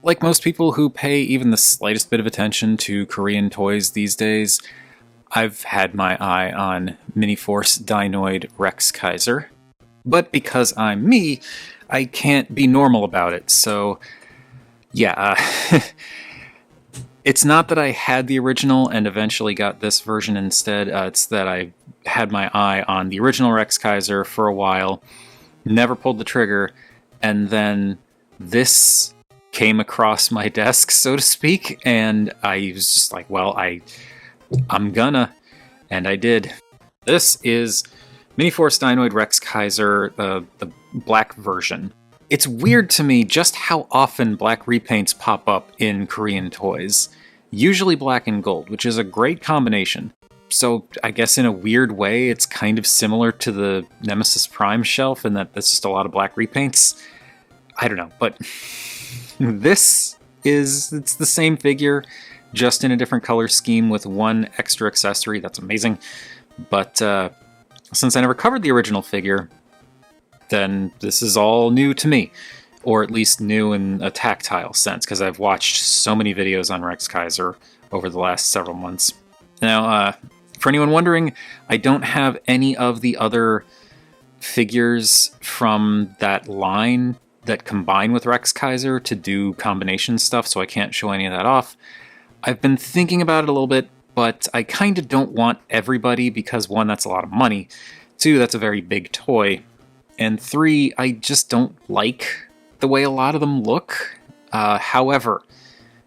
Like most people who pay even the slightest bit of attention to Korean toys these days, I've had my eye on Miniforce Dinoid Rex Kaiser. But because I'm me, I can't be normal about it, so yeah. It's not that I had the original and eventually got this version instead, it's that I had my eye on the original Rex Kaiser for a while, never pulled the trigger, and then this came across my desk, so to speak, and I was just like, well, I'm gonna, and I did. This is Miniforce Dinoid Rex Kaiser, the black version. It's weird to me just how often black repaints pop up in Korean toys. Usually black and gold, which is a great combination. So I guess in a weird way, it's kind of similar to the Nemesis Prime shelf in that there's just a lot of black repaints. I don't know, but it's the same figure, just in a different color scheme with one extra accessory. That's amazing. But since I never covered the original figure, then this is all new to me, or at least new in a tactile sense, because I've watched so many videos on Rex Kaiser over the last several months. Now, for anyone wondering, I don't have any of the other figures from that line that combine with Rex Kaiser to do combination stuff, so I can't show any of that off. I've been thinking about it a little bit, but I kind of don't want everybody because, one, that's a lot of money, two, that's a very big toy, and three, I just don't like the way a lot of them look. However,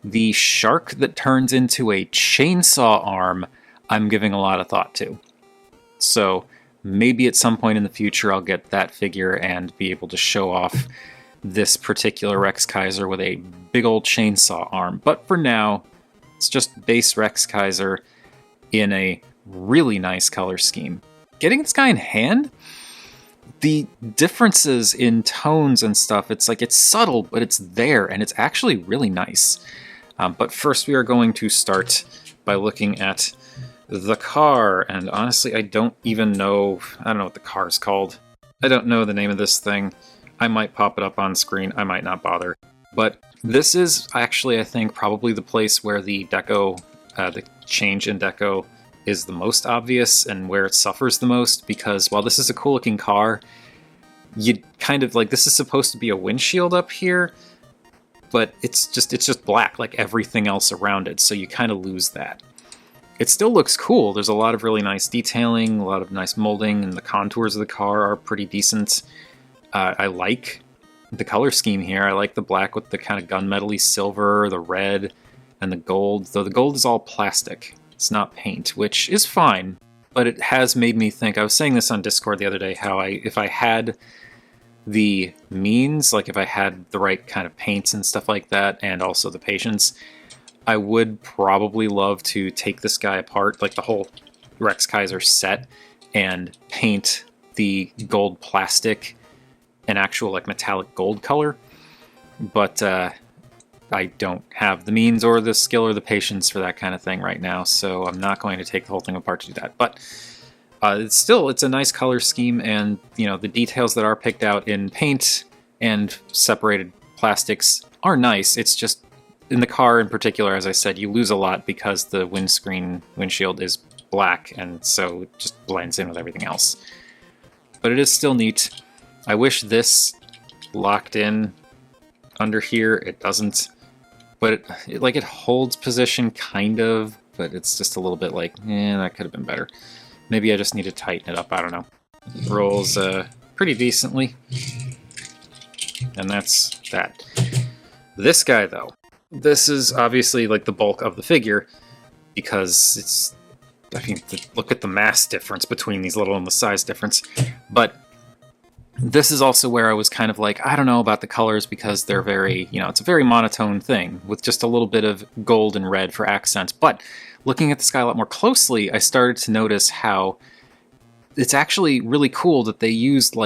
the shark that turns into a chainsaw arm, I'm giving a lot of thought to. So maybe at some point in the future I'll get that figure and be able to show off this particular Rex Kaiser with a big old chainsaw arm. But for now, it's just base Rex Kaiser in a really nice color scheme. Getting this guy in hand, the differences in tones and stuff, it's subtle, but it's there, and it's actually really nice. But first we are going to start by looking at the car, and honestly I don't know what the car is called. I don't know the name of this thing. I might pop it up on screen, I might not bother. But this is actually, I think, probably the place where the change in deco is the most obvious and where it suffers the most, because while this is a cool looking car, you kind of this is supposed to be a windshield up here, but it's just black like everything else around it, so you kind of lose that. It still looks cool. There's a lot of really nice detailing, a lot of nice molding, and the contours of the car are pretty decent. I like the color scheme here. I like the black with the kind of gunmetal-y silver, the red, and the gold, though the gold is all plastic. It's not paint, which is fine, but it has made me think. I was saying this on Discord the other day, how if I had the means, if I had the right kind of paints and stuff like that, and also the patience, I would probably love to take this guy apart, the whole Rex Kaiser set, and paint the gold plastic an actual metallic gold color. But I don't have the means or the skill or the patience for that kind of thing right now, so I'm not going to take the whole thing apart to do that. But it's a nice color scheme, and the details that are picked out in paint and separated plastics are nice. It's just in the car in particular, as I said, you lose a lot because the windshield is black, and so it just blends in with everything else. But it is still neat. I wish this locked in under here. It doesn't, but it holds position kind of, but it's just a little bit that could have been better. Maybe I just need to tighten it up. I don't know. Rolls pretty decently, and that's that. This guy though, this is obviously the bulk of the figure, because look at the mass difference between these little and the size difference. But this is also where I was kind of I don't know about the colors, because they're very, it's a very monotone thing with just a little bit of gold and red for accents. But looking at this guy a lot more closely, I started to notice how it's actually really cool that they used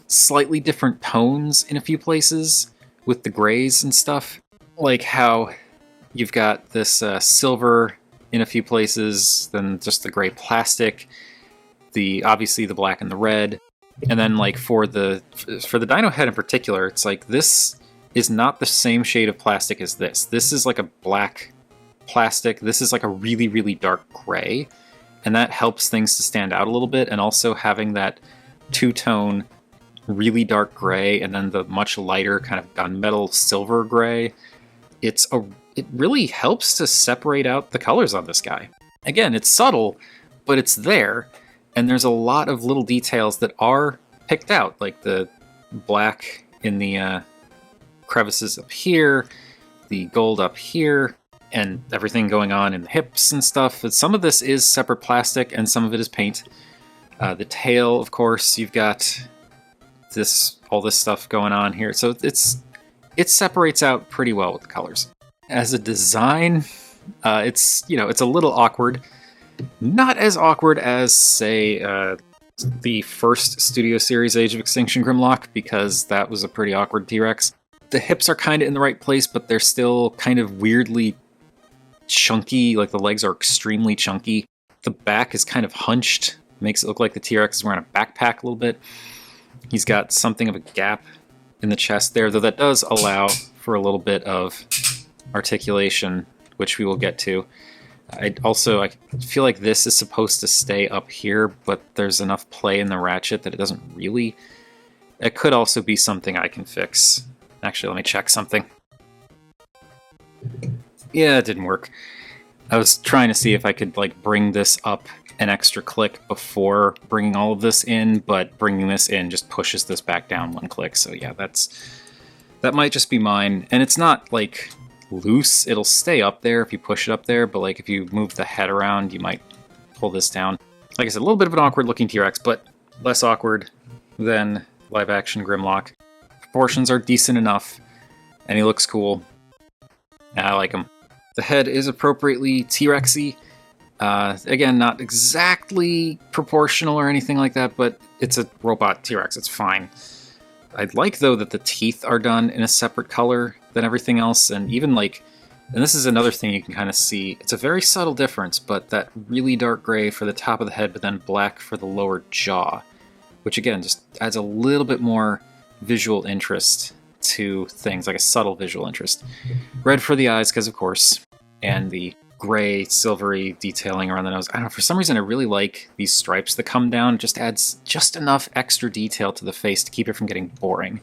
slightly different tones in a few places with the grays and stuff. How you've got this silver in a few places, then just the gray plastic, obviously the black and the red. And then for the dino head in particular, it's this is not the same shade of plastic as this. This is like a black plastic. This is like a really, really dark gray. And that helps things to stand out a little bit. And also having that two-tone, really dark gray, and then the much lighter kind of gunmetal silver gray, it really helps to separate out the colors on this guy. Again, it's subtle, but it's there. And there's a lot of little details that are picked out, like the black in the crevices up here, the gold up here, and everything going on in the hips and stuff. But some of this is separate plastic and some of it is paint. The tail, of course, you've got all this stuff going on here. So it separates out pretty well with the colors. As a design, it's a little awkward. Not as awkward as, say, the first Studio Series Age of Extinction Grimlock, because that was a pretty awkward T-Rex. The hips are kind of in the right place, but they're still kind of weirdly chunky, like the legs are extremely chunky. The back is kind of hunched, makes it look like the T-Rex is wearing a backpack a little bit. He's got something of a gap in the chest there, though that does allow for a little bit of articulation, which we will get to. I feel like this is supposed to stay up here, but there's enough play in the ratchet that it doesn't really. It could also be something I can fix. Actually, let me check something. Yeah, it didn't work. I was trying to see if I could like bring this up an extra click before bringing all of this in, but bringing this in just pushes this back down one click. So yeah, that might just be mine. And it's not like loose. It'll stay up there if you push it up there, but like if you move the head around, you might pull this down. Like I said, a little bit of an awkward looking T-Rex, but less awkward than live action Grimlock. Proportions are decent enough, and he looks cool. And I like him. The head is appropriately T-Rexy. Again, not exactly proportional or anything like that, but it's a robot T-Rex. It's fine. I'd like, though, that the teeth are done in a separate color than everything else, and even like, and this is another thing you can kind of see. It's a very subtle difference, but that really dark gray for the top of the head, but then black for the lower jaw, which again just adds a little bit more visual interest to things, like a subtle visual interest. Red for the eyes, because of course, and the gray, silvery detailing around the nose. I don't know, for some reason I really like these stripes that come down. It just adds just enough extra detail to the face to keep it from getting boring.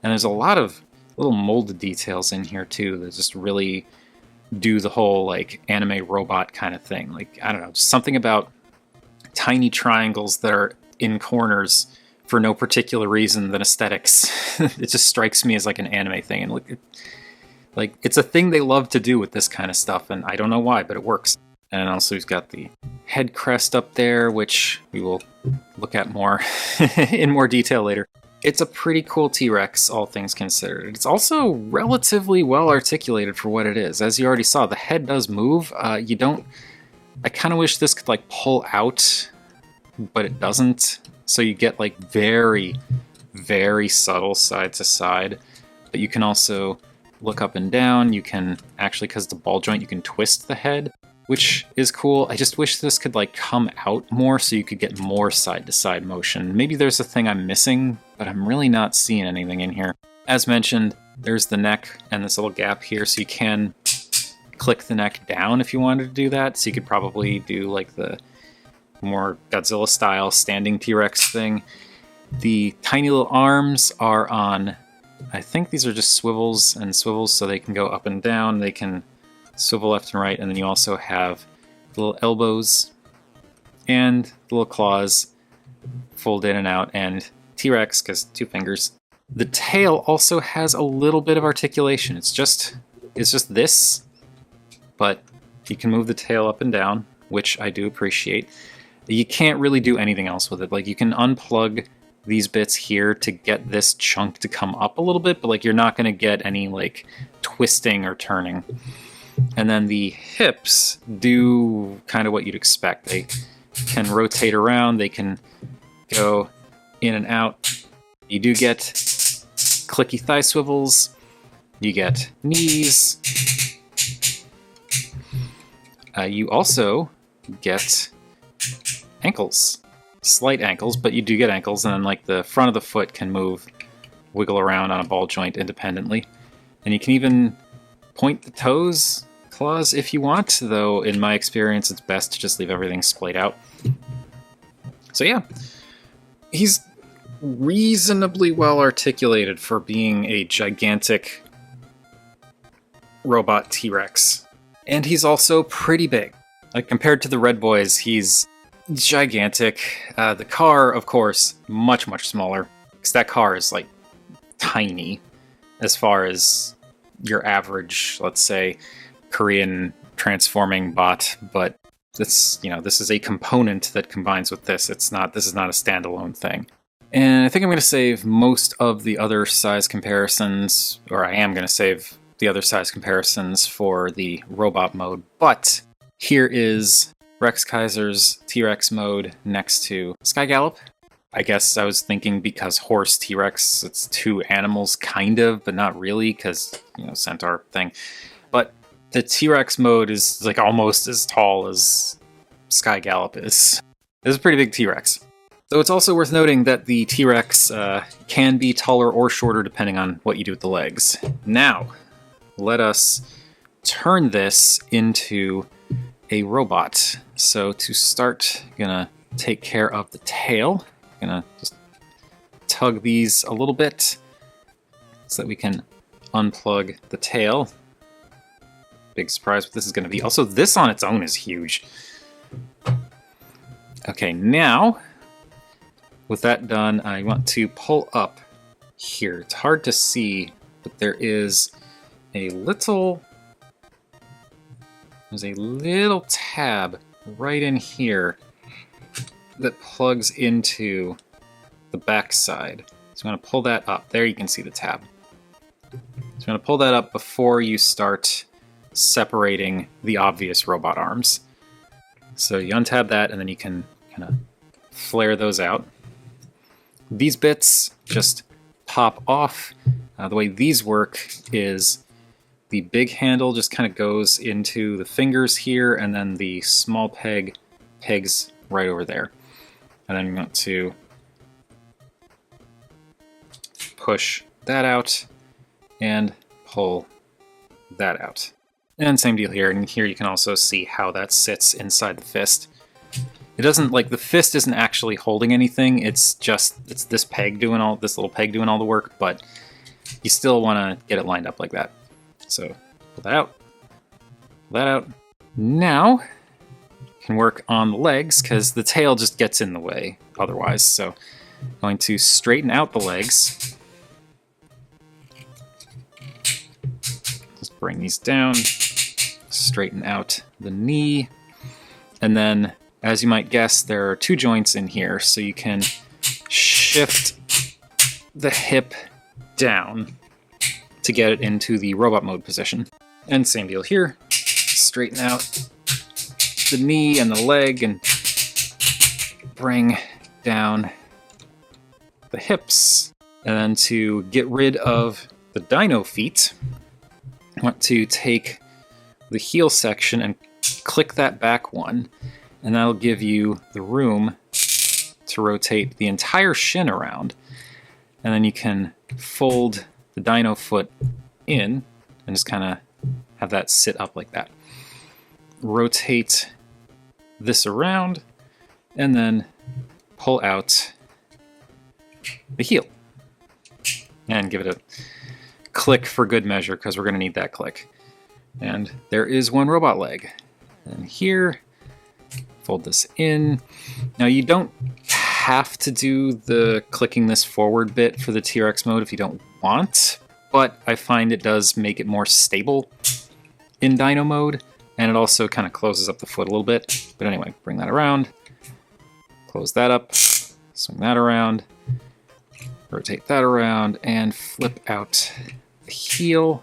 And there's a lot of little molded details in here too that just really do the whole like anime robot kind of thing. Like, I don't know, just something about tiny triangles that are in corners for no particular reason than aesthetics. It just strikes me as like an anime thing, and like it's a thing they love to do with this kind of stuff, and I don't know why, but it works. And also he's got the head crest up there, which we will look at more in more detail later. It's a pretty cool T-Rex, all things considered. It's also relatively well articulated for what it is. As you already saw, the head does move. I kind of wish this could like pull out, but it doesn't. So you get like very, very subtle side to side. But you can also look up and down. You can actually, because it's a ball joint, you can twist the head, which is cool. I just wish this could like come out more so you could get more side to side motion. Maybe there's a thing I'm missing, but I'm really not seeing anything in here. As mentioned, there's the neck and this little gap here, so you can click the neck down if you wanted to do that. So you could probably do like the more Godzilla style standing T-Rex thing. The tiny little arms are on, I think these are just swivels, so they can go up and down. They can swivel left and right, and then you also have the little elbows and the little claws fold in and out, and T-Rex, because 2 fingers. The tail also has a little bit of articulation. It's just this, but you can move the tail up and down, which I do appreciate. You can't really do anything else with it. Like, you can unplug these bits here to get this chunk to come up a little bit, but like you're not going to get any like twisting or turning. And then the hips do kind of what you'd expect. They can rotate around, they can go in and out. You do get clicky thigh swivels, you get knees. You also get ankles. Slight ankles, but you do get ankles, and then like the front of the foot can move, wiggle around on a ball joint independently. And you can even point the toes, claws if you want, though in my experience it's best to just leave everything splayed out. So yeah, he's reasonably well articulated for being a gigantic robot T-Rex. And he's also pretty big. Like, compared to the Red Boys, he's gigantic. The car, of course, much, much smaller. Because that car is, like, tiny as far as your average, let's say, Korean transforming bot. But this, this is a component that combines with this. This is not a standalone thing. And I think I'm going to save most of the other size comparisons, or I am going to save the other size comparisons for the robot mode. But here is Rex Kaiser's T-Rex mode next to Sky Gallop. I guess I was thinking because horse T-Rex, it's two animals, kind of, but not really, because, centaur thing. But the T-Rex mode is like almost as tall as Sky Gallop is. It's a pretty big T-Rex. Though it's also worth noting that the T-Rex can be taller or shorter depending on what you do with the legs. Now, let us turn this into a robot. So to start, I'm gonna take care of the tail. I'm gonna just tug these a little bit so that we can unplug the tail. Big surprise what this is gonna be. Also, this on its own is huge. Okay, now, with that done, I want to pull up here. It's hard to see, but there's a little tab right in here that plugs into the back side. So I'm going to pull that up. There you can see the tab. So I'm going to pull that up before you start separating the obvious robot arms. So you untab that, and then you can kind of flare those out. These bits just pop off. The way these work is the big handle just kind of goes into the fingers here, and then the small pegs right over there. And then I'm going to push that out and pull that out. And same deal here. And here you can also see how that sits inside the fist. It doesn't, like, the fist isn't actually holding anything. It's this peg doing this little peg doing all the work, but you still want to get it lined up like that. So pull that out, pull that out. Now you can work on the legs because the tail just gets in the way otherwise. So I'm going to straighten out the legs. Just bring these down, straighten out the knee, and then, as you might guess, there are two joints in here, so you can shift the hip down to get it into the robot mode position. And same deal here. Straighten out the knee and the leg and bring down the hips. And then to get rid of the dino feet, I want to take the heel section and click that back one. And that'll give you the room to rotate the entire shin around. And then you can fold the dino foot in and just kind of have that sit up like that. Rotate this around and then pull out the heel. And give it a click for good measure because we're going to need that click. And there is one robot leg. And here, fold this in. Now you don't have to do the clicking this forward bit for the T-Rex mode if you don't want, but I find it does make it more stable in Dino mode, and it also kind of closes up the foot a little bit. But anyway, bring that around, close that up, swing that around, rotate that around, and flip out the heel,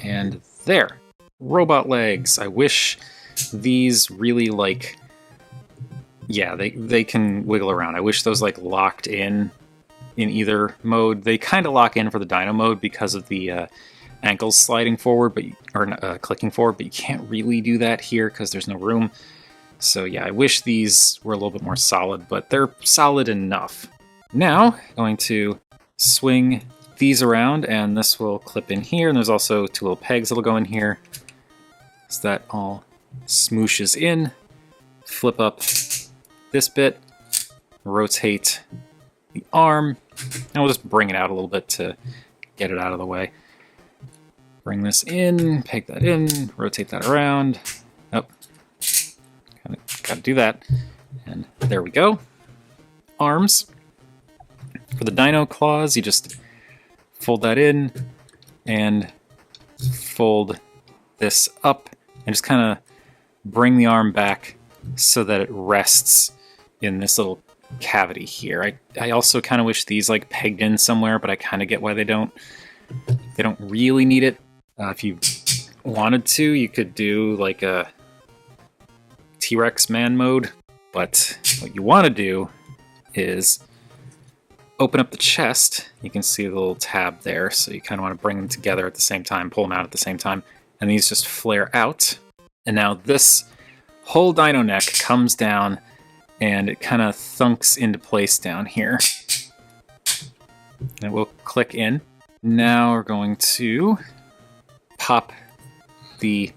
and there. Robot legs. I wish these really, like, yeah, they can wiggle around. I wish those, like, locked in either mode. They kind of lock in for the Dino mode because of the ankles sliding forward, or clicking forward, but you can't really do that here because there's no room. So yeah, I wish these were a little bit more solid, but they're solid enough. Now, going to swing these around, and this will clip in here, and there's also two little pegs that'll go in here. So that all smooshes in. Flip up this bit, rotate the arm, and we'll just bring it out a little bit to get it out of the way. Bring this in, peg that in, rotate that around. Oh, kind of gotta do that. And there we go. Arms. For the dino claws, you just fold that in and fold this up and just kind of bring the arm back so that it rests in this little cavity here. I also kind of wish these like pegged in somewhere, but I kind of get why they don't. They don't really need it. If you wanted to, you could do like a T-Rex man mode, but what you want to do is open up the chest. You can see the little tab there, so you kind of want to bring them together at the same time, pull them out at the same time, and these just flare out. And now this whole dino neck comes down and it kind of thunks into place down here. And it will click in. Now we're going to pop the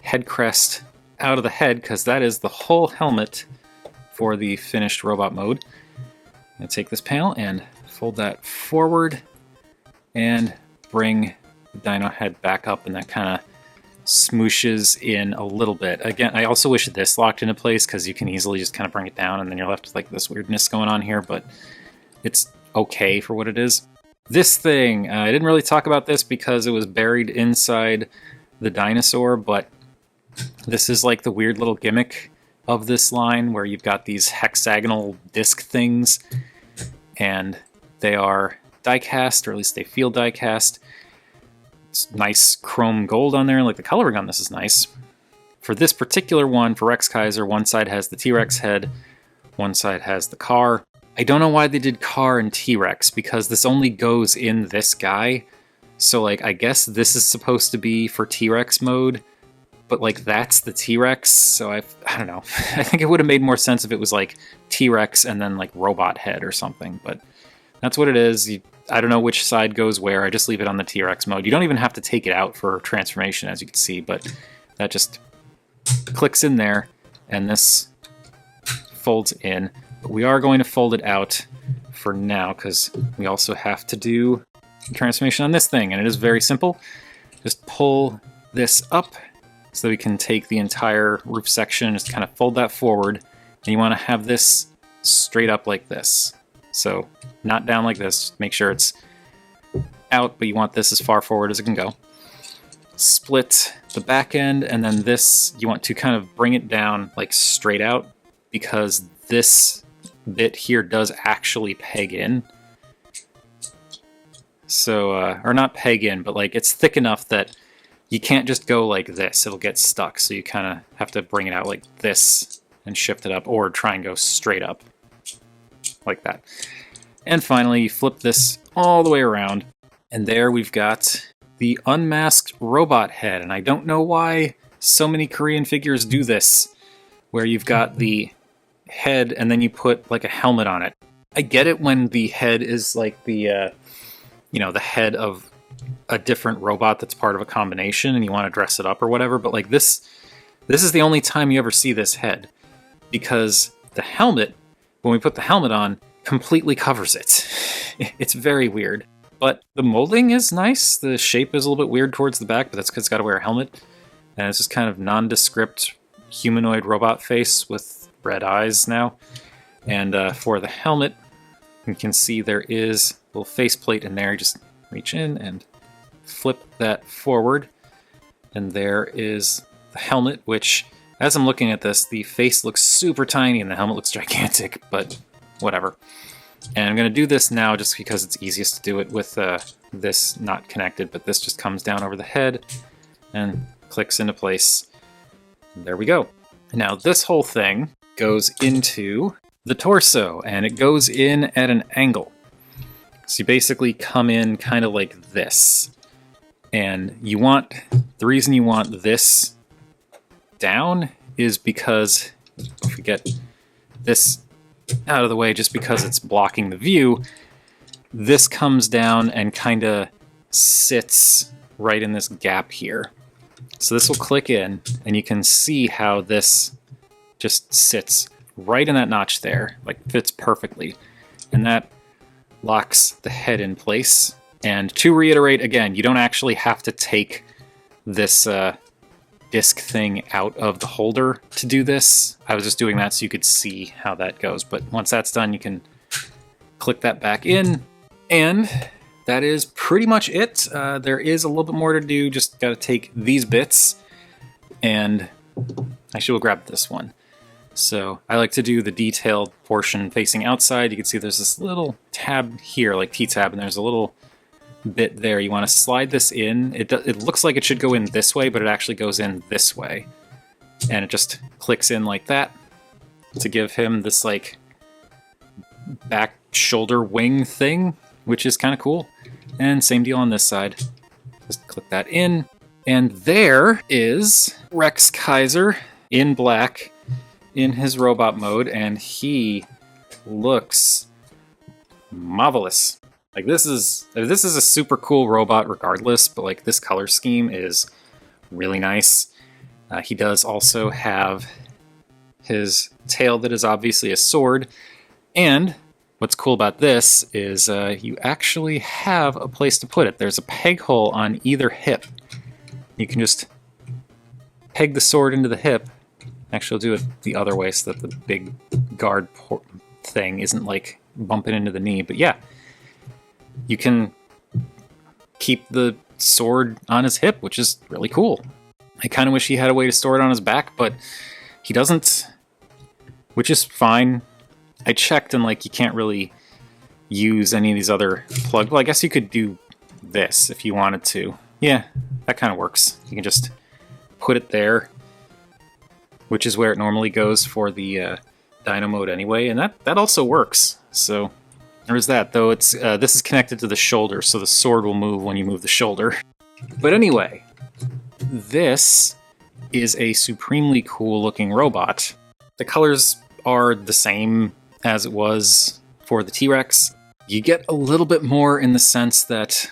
head crest out of the head, because that is the whole helmet for the finished robot mode. I'm going to take this panel and fold that forward and bring the dino head back up, and that kind of smooshes in a little bit. Again, I also wish this locked into place, because you can easily just kind of bring it down and then you're left with like this weirdness going on here, but it's okay for what it is. This thing, I didn't really talk about this because it was buried inside the dinosaur, but this is like the weird little gimmick of this line where you've got these hexagonal disc things, and they are die-cast, or at least they feel die-cast. It's nice chrome gold on there, like the coloring on this is nice. For this particular one, for Rex Kaiser, one side has the T-Rex head, one side has the car. I don't know why they did car and T-Rex, because this only goes in this guy. So like, I guess this is supposed to be for T-Rex mode, but like that's the T-Rex, so I don't know. I think it would have made more sense if it was like T-Rex and then like robot head or something, but that's what it is. I don't know which side goes where. I just leave it on the T-Rex mode. You don't even have to take it out for transformation, as you can see, but that just clicks in there, and this folds in. But we are going to fold it out for now, because we also have to do transformation on this thing, and it is very simple. Just pull this up so that we can take the entire roof section and just kind of fold that forward, and you want to have this straight up like this. So not down like this, make sure it's out, but you want this as far forward as it can go. Split the back end, and then this, you want to kind of bring it down like straight out, because this bit here does actually peg in. So, or not peg in, but like it's thick enough that you can't just go like this, it'll get stuck. So you kind of have to bring it out like this and shift it up, or try and go straight up like that. And finally, you flip this all the way around, and there we've got the unmasked robot head. And I don't know why so many Korean figures do this, where you've got the head and then you put like a helmet on it. I get it when the head is like the the head of a different robot that's part of a combination and you want to dress it up or whatever, but like this is the only time you ever see this head, because the helmet, when we put the helmet on, completely covers it. It's very weird, but the molding is nice. The shape is a little bit weird towards the back, but that's because it's got to wear a helmet, and it's just kind of nondescript humanoid robot face with red eyes now. And for the helmet, you can see there is a little faceplate in there. You just reach in and flip that forward, and there is the helmet, which, as I'm looking at this, the face looks super tiny and the helmet looks gigantic, but whatever. And I'm going to do this now just because it's easiest to do it with this not connected, but this just comes down over the head and clicks into place. And there we go. Now this whole thing goes into the torso, and it goes in at an angle. So you basically come in kind of like this. And the reason you want this down is because, if we get this out of the way, just because it's blocking the view, this comes down and kind of sits right in this gap here. So this will click in, and you can see how this just sits right in that notch there, like fits perfectly. And that locks the head in place. And to reiterate again, you don't actually have to take this disc thing out of the holder to do this. I was just doing that so you could see how that goes. But once that's done, you can click that back in, and that is pretty much it. There is a little bit more to do. Just got to take these bits, and actually we'll grab this one. So I like to do the detailed portion facing outside. You can see there's this little tab here, like T-tab, and there's a little bit there. You want to slide this in. It looks like it should go in this way, but it actually goes in this way. And it just clicks in like that to give him this like back shoulder wing thing, which is kind of cool. And same deal on this side. Just click that in. And there is Rex Kaiser in black in his robot mode, and he looks marvelous. Like this is a super cool robot regardless, but like this color scheme is really nice. He does also have his tail that is obviously a sword, and what's cool about this is you actually have a place to put it. There's a peg hole on either hip. You can just peg the sword into the hip. Actually, I'll do it the other way so that the big guard thing isn't like bumping into the knee. But yeah, you can keep the sword on his hip, which is really cool. I kind of wish he had a way to store it on his back, but he doesn't, which is fine. I checked and like you can't really use any of these other plugs. Well, I guess you could do this if you wanted to. Yeah, that kind of works. You can just put it there, which is where it normally goes for the Dino mode anyway, and that also works. So there's that, though it's this is connected to the shoulder, so the sword will move when you move the shoulder. But anyway, this is a supremely cool looking robot. The colors are the same as it was for the T-Rex. You get a little bit more in the sense that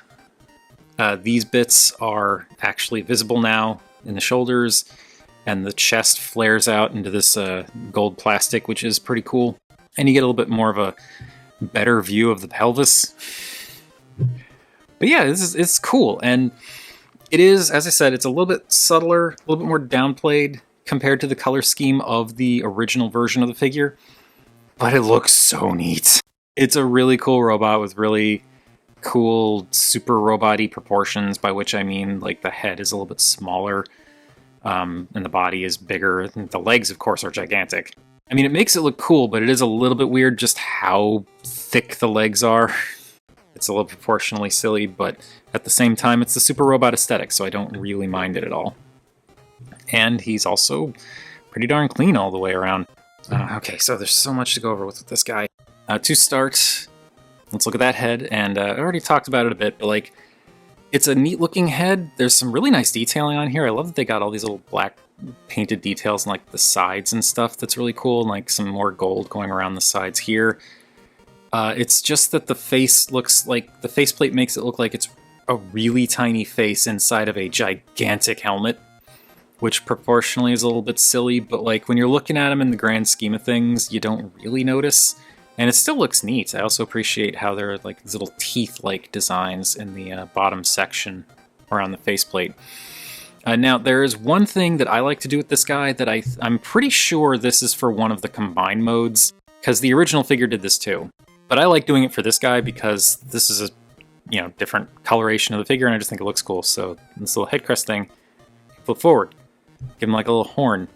these bits are actually visible now in the shoulders, and the chest flares out into this gold plastic, which is pretty cool. And you get a little bit more of a better view of the pelvis. But yeah, it's cool. And it is, as I said, it's a little bit subtler, a little bit more downplayed compared to the color scheme of the original version of the figure. But it looks so neat. It's a really cool robot with really cool super robot-y proportions, by which I mean like the head is a little bit smaller. And the body is bigger. The legs, of course, are gigantic. I mean, it makes it look cool, but it is a little bit weird just how thick the legs are. It's a little proportionally silly, but at the same time, it's the super robot aesthetic, so I don't really mind it at all. And he's also pretty darn clean all the way around. Okay, so there's so much to go over with this guy. To start, let's look at that head, and I already talked about it a bit, but like, it's a neat looking head. There's some really nice detailing on here. I love that they got all these little black painted details on like the sides and stuff. That's really cool. And like some more gold going around the sides here. It's just that the face looks like, the faceplate makes it look like it's a really tiny face inside of a gigantic helmet, which proportionally is a little bit silly, but like when you're looking at them in the grand scheme of things, you don't really notice. And it still looks neat. I also appreciate how there are like these little teeth-like designs in the bottom section around the faceplate. Now, there is one thing that I like to do with this guy that I'm pretty sure this is for one of the combined modes, because the original figure did this too. But I like doing it for this guy because this is a different coloration of the figure, and I just think it looks cool. So this little head crest thing, flip forward, give him like a little horn.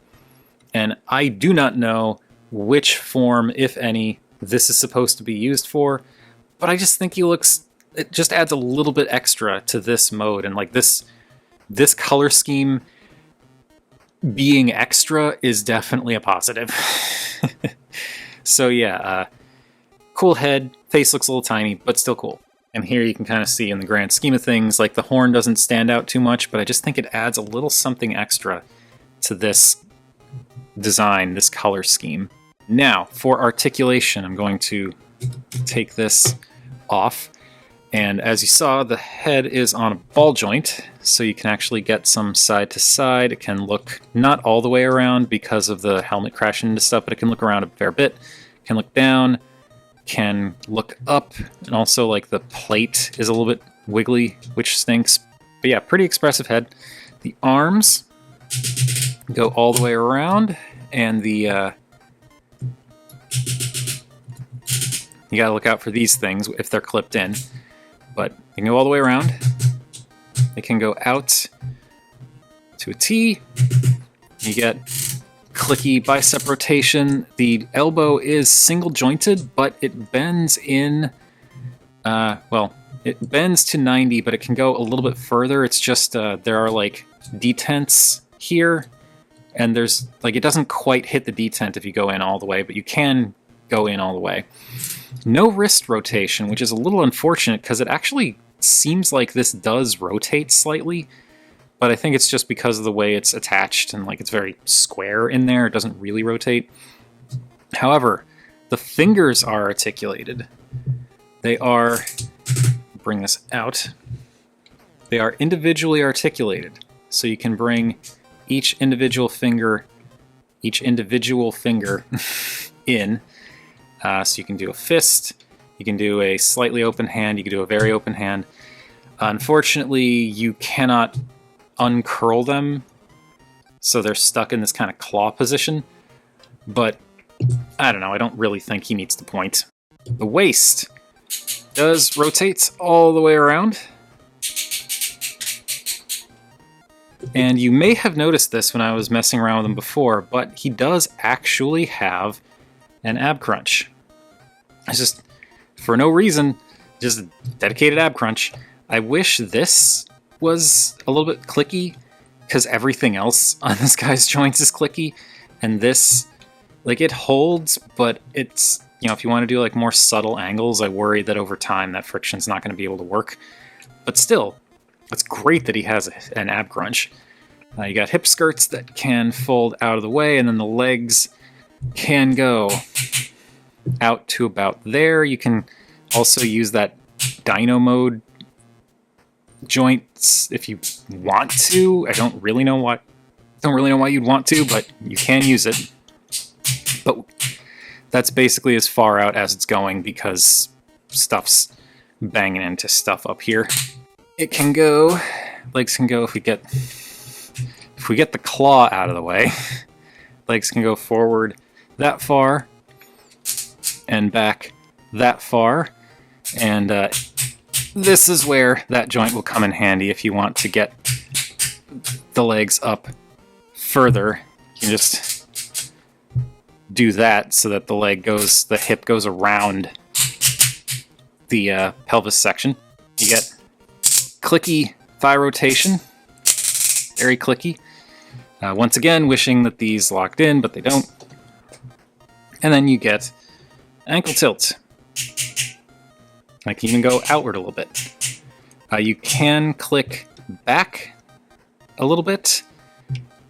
And I do not know which form, if any, this is supposed to be used for, but I just think it just adds a little bit extra to this mode, and like this color scheme being extra is definitely a positive. So yeah, cool head, face looks a little tiny, but still cool. And here you can kind of see in the grand scheme of things, like the horn doesn't stand out too much, but I just think it adds a little something extra to this design, this color scheme. Now, for articulation, I'm going to take this off. And as you saw, the head is on a ball joint, so you can actually get some side to side. It can look not all the way around because of the helmet crashing into stuff, but it can look around a fair bit. It can look down, can look up, and also like the plate is a little bit wiggly, which stinks. But yeah, pretty expressive head. The arms go all the way around, and the you gotta look out for these things if they're clipped in. But they can go all the way around. They can go out to a T. You get clicky bicep rotation. The elbow is single jointed, but it bends in, well, it bends to 90, but it can go a little bit further. It's just, there are like detents here, and there's, like, it doesn't quite hit the detent if you go in all the way, but you can go in all the way. No wrist rotation, which is a little unfortunate because it actually seems like this does rotate slightly, but I think it's just because of the way it's attached and like it's very square in there. It doesn't really rotate. However, the fingers are articulated. They are, bring this out, they are individually articulated. So you can bring each individual finger in. So you can do a fist, you can do a slightly open hand, you can do a very open hand. Unfortunately, you cannot uncurl them, so they're stuck in this kind of claw position. But I don't know, I don't really think he needs to point. The waist does rotate all the way around. And you may have noticed this when I was messing around with him before, but he does actually have an ab crunch. It's just, for no reason, just a dedicated ab crunch. I wish this was a little bit clicky, because everything else on this guy's joints is clicky, and this, like, it holds, but it's, you know, if you want to do like more subtle angles, I worry that over time that friction's not going to be able to work. But still, it's great that he has an ab crunch. You got hip skirts that can fold out of the way, and then the legs can go out to about there. You can also use that Dino mode joints if you want to. I don't really know why you'd want to, but you can use it. But that's basically as far out as it's going because stuff's banging into stuff up here. It can go, legs can go, if we get the claw out of the way, legs can go forward that far and back that far, and this is where that joint will come in handy if you want to get the legs up further. You can just do that so that the hip goes around the pelvis section. You get clicky thigh rotation, very clicky. Once again, wishing that these locked in, but they don't. And then you get ankle tilt. I can even go outward a little bit. You can click back a little bit,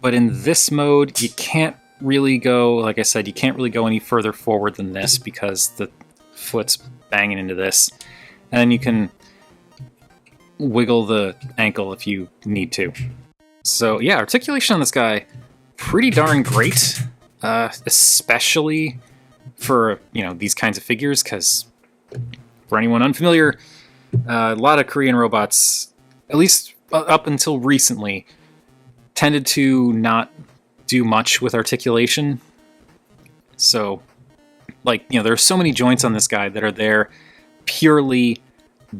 but in this mode, you can't really go, like I said, you can't really go any further forward than this because the foot's banging into this. And then you can wiggle the ankle if you need to. So yeah, articulation on this guy, pretty darn great, especially for, you know, these kinds of figures, because for anyone unfamiliar, a lot of Korean robots, at least up until recently, tended to not do much with articulation. So, like, you know, there are so many joints on this guy that are there purely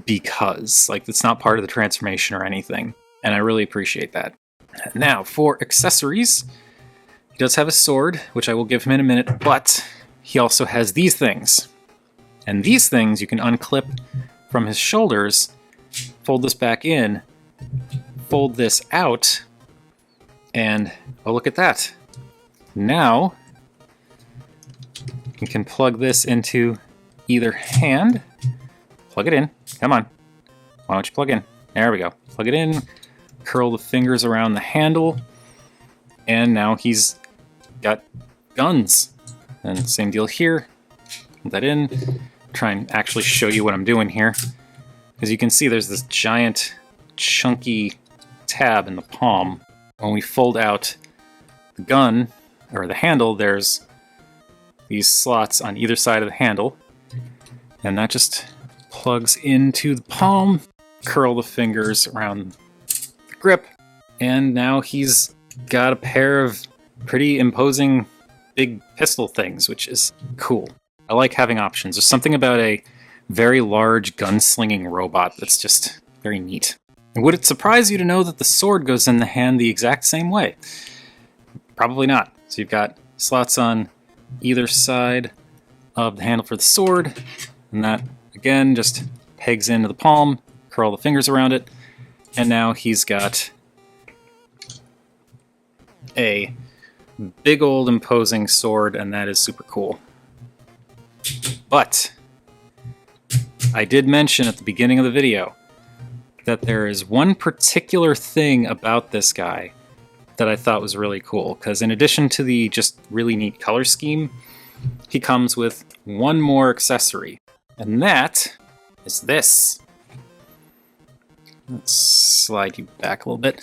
because, like, it's not part of the transformation or anything, and I really appreciate that. Now, for accessories, he does have a sword, which I will give him in a minute, but he also has these things. And these things you can unclip from his shoulders, fold this back in, fold this out, and oh, look at that. Now, you can plug this into either hand. Plug it in. Come on. Why don't you plug in? There we go. Plug it in, curl the fingers around the handle, and now he's got guns. And same deal here. Put that in. Try and actually show you what I'm doing here. As you can see, there's this giant, chunky tab in the palm. When we fold out the gun, or the handle, there's these slots on either side of the handle. And that just plugs into the palm. Curl the fingers around the grip. And now he's got a pair of pretty imposing big pistol things, which is cool. I like having options. There's something about a very large gunslinging robot that's just very neat. And would it surprise you to know that the sword goes in the hand the exact same way? Probably not. So you've got slots on either side of the handle for the sword, and that, again, just pegs into the palm, curl the fingers around it, and now he's got a big old imposing sword, and that is super cool. But I did mention at the beginning of the video that there is one particular thing about this guy that I thought was really cool, because in addition to the just really neat color scheme, he comes with one more accessory, and that is this. Let's slide you back a little bit.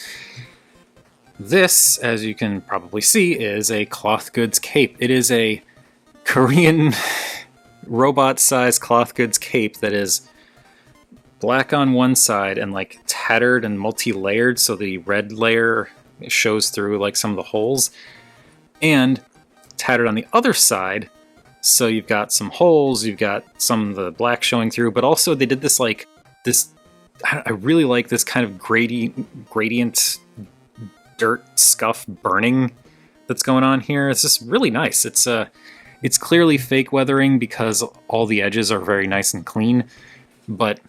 This, as you can probably see, is a cloth goods cape. It is a Korean robot-sized cloth goods cape that is black on one side and like tattered and multi-layered, so the red layer shows through like some of the holes, and tattered on the other side, so you've got some holes, you've got some of the black showing through, but also they did this like this. I really like this kind of gradient dirt scuff burning that's going on here. It's just really nice. It's clearly fake weathering because all the edges are very nice and clean, but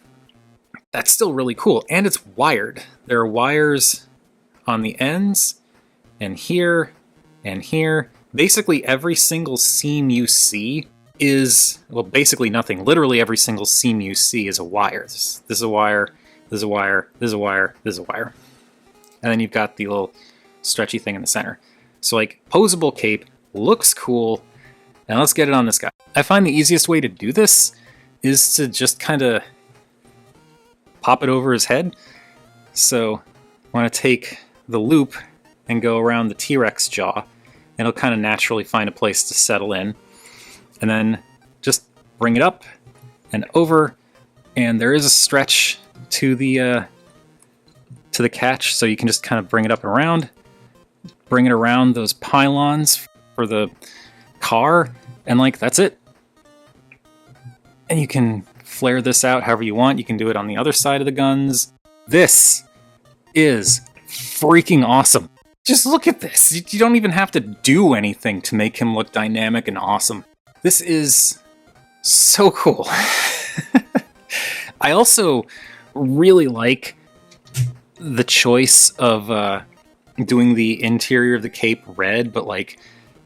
that's still really cool. And it's wired. There are wires on the ends, and here, and here. Basically every single seam you see is, well, basically nothing. Literally every single seam you see is a wire. This is a wire, this is a wire, this is a wire, this is a wire. And then you've got the little stretchy thing in the center. So like, posable cape, looks cool. Now let's get it on this guy. I find the easiest way to do this is to just kind of pop it over his head. So I want to take the loop and go around the T-Rex jaw, and it'll kind of naturally find a place to settle in. And then just bring it up and over, and there is a stretch to the catch, so you can just kind of bring it up and around, bring it around those pylons for the car, and like, that's it. And you can flare this out however you want. You can do it on the other side of the guns. This is freaking awesome. Just look at this. You don't even have to do anything to make him look dynamic and awesome. This is so cool. I also really like the choice of doing the interior of the cape red, but like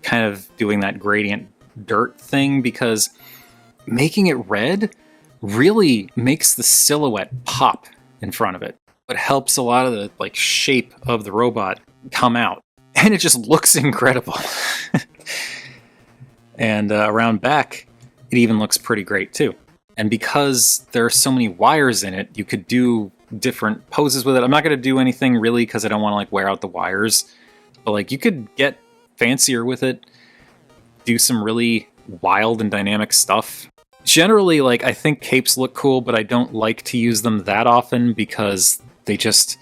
kind of doing that gradient dirt thing, because making it red really makes the silhouette pop in front of it. It helps a lot of the like shape of the robot come out, and it just looks incredible. And around back, it even looks pretty great too. And because there are so many wires in it, you could do different poses with it. I'm not going to do anything really because I don't want to like wear out the wires, but like you could get fancier with it, do some really wild and dynamic stuff. Generally, like, I think capes look cool, but I don't like to use them that often because they just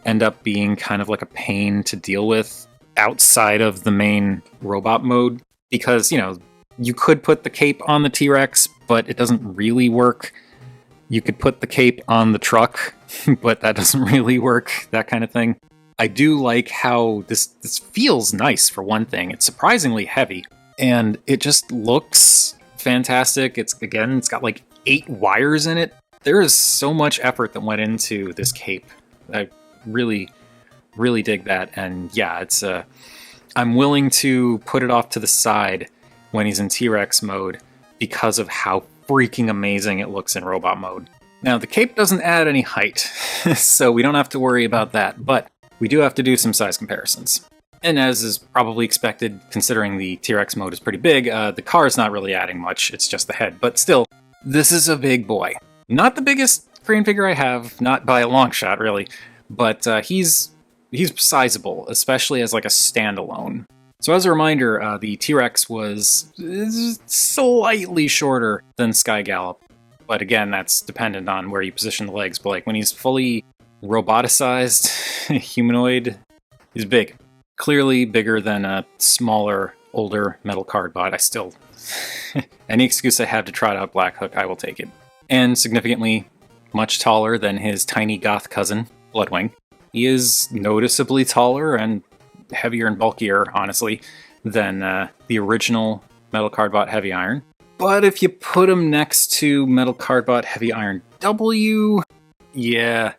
end up being kind of like a pain to deal with outside of the main robot mode. Because, you know, you could put the cape on the T-Rex, but it doesn't really work. You could put the cape on the truck, but that doesn't really work, that kind of thing. I do like how this feels nice, for one thing. It's surprisingly heavy, and it just looks fantastic. It's got like 8 wires in it. There is so much effort that went into this cape. I really, really dig that. And yeah, it's I'm willing to put it off to the side when he's in T-Rex mode because of how freaking amazing it looks in robot mode. Now, the cape doesn't add any height, so we don't have to worry about that, but we do have to do some size comparisons. And as is probably expected, considering the T-Rex mode is pretty big, the car is not really adding much, it's just the head. But still, this is a big boy. Not the biggest Korean figure I have, not by a long shot, really, but he's sizable, especially as like a standalone. So as a reminder, the T-Rex was slightly shorter than Sky Gallop, but again, that's dependent on where you position the legs. But like when he's fully roboticized humanoid, he's big. Clearly bigger than a smaller, older metal card bot. I still... any excuse I have to trot out Black Hook, I will take it. And significantly much taller than his tiny goth cousin, Bloodwing. He is noticeably taller and heavier and bulkier, honestly, than the original Metal Cardbot Heavy Iron. But if you put him next to Metal Cardbot Heavy Iron W, yeah,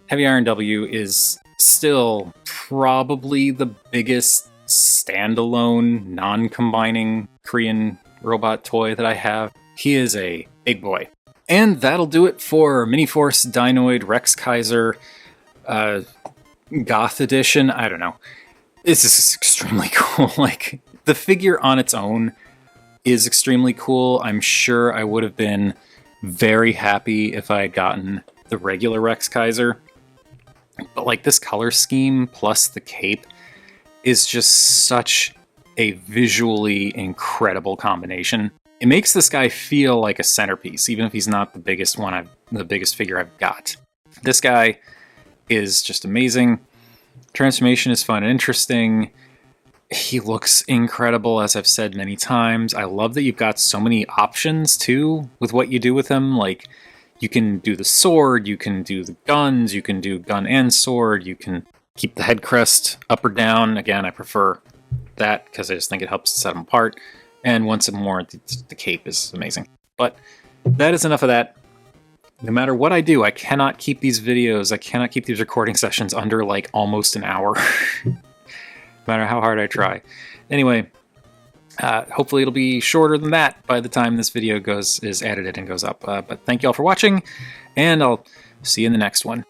Heavy Iron W is still probably the biggest standalone, non-combining Korean robot toy that I have. He is a big boy. And that'll do it for Miniforce Dinoid Rex Kaiser Goth Edition. I don't know. This is extremely cool. Like, the figure on its own is extremely cool. I'm sure I would have been very happy if I had gotten the regular Rex Kaiser. But like, this color scheme plus the cape is just such a visually incredible combination. It makes this guy feel like a centerpiece, even if he's not the biggest figure I've got. This guy is just amazing. Transformation is fun and interesting. He looks incredible, as I've said many times. I love that you've got so many options, too, with what you do with him. Like, you can do the sword, you can do the guns, you can do gun and sword, you can keep the head crest up or down. Again, I prefer that because I just think it helps set them apart. And once more, the cape is amazing. But that is enough of that. No matter what I do, I cannot keep these videos, I cannot keep these recording sessions under like almost an hour. No matter how hard I try. Anyway, hopefully it'll be shorter than that by the time this video is edited and goes up. But thank you all for watching, and I'll see you in the next one.